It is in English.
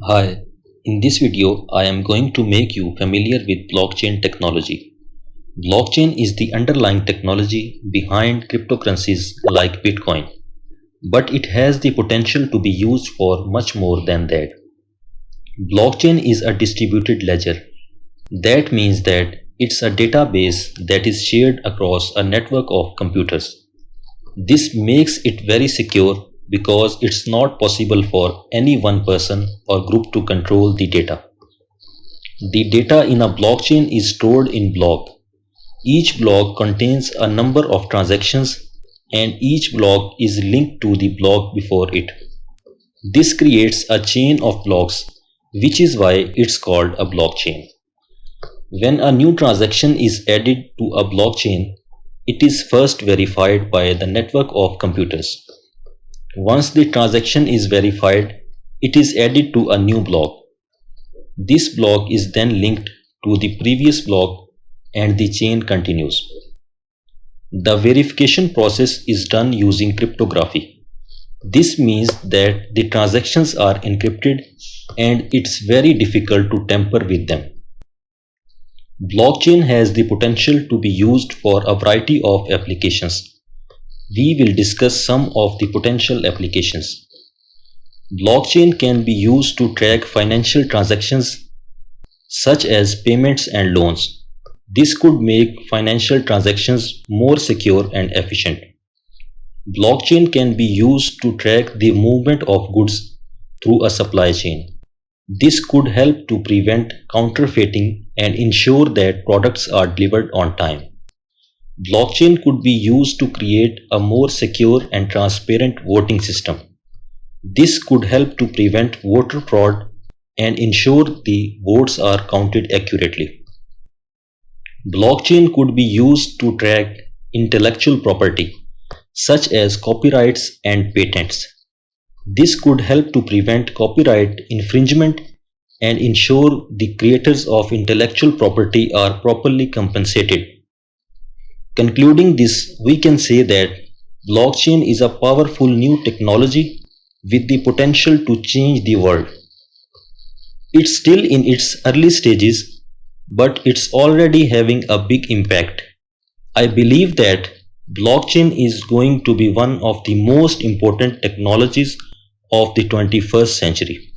Hi, in this video I am going to make you familiar with blockchain technology. Blockchain is the underlying technology behind cryptocurrencies like Bitcoin, but it has the potential to be used for much more than that. Blockchain is a distributed ledger. That means that it's a database that is shared across a network of computers. This makes it very secure because it's not possible for any one person or group to control the data. The data in a blockchain is stored in block. Each block contains a number of transactions and each block is linked to the block before it. This creates a chain of blocks, which is why it's called a blockchain. When a new transaction is added to a blockchain, it is first verified by the network of computers. Once the transaction is verified, it is added to a new block. This block is then linked to the previous block and the chain continues. The verification process is done using cryptography. This means that the transactions are encrypted and it's very difficult to tamper with them. Blockchain has the potential to be used for a variety of applications. We will discuss some of the potential applications. Blockchain can be used to track financial transactions such as payments and loans. This could make financial transactions more secure and efficient. Blockchain can be used to track the movement of goods through a supply chain. This could help to prevent counterfeiting and ensure that products are delivered on time. Blockchain could be used to create a more secure and transparent voting system. This could help to prevent voter fraud and ensure the votes are counted accurately. Blockchain could be used to track intellectual property, such as copyrights and patents. This could help to prevent copyright infringement and ensure the creators of intellectual property are properly compensated. Concluding this, we can say that blockchain is a powerful new technology with the potential to change the world. It's still in its early stages, but it's already having a big impact. I believe that blockchain is going to be one of the most important technologies of the 21st century.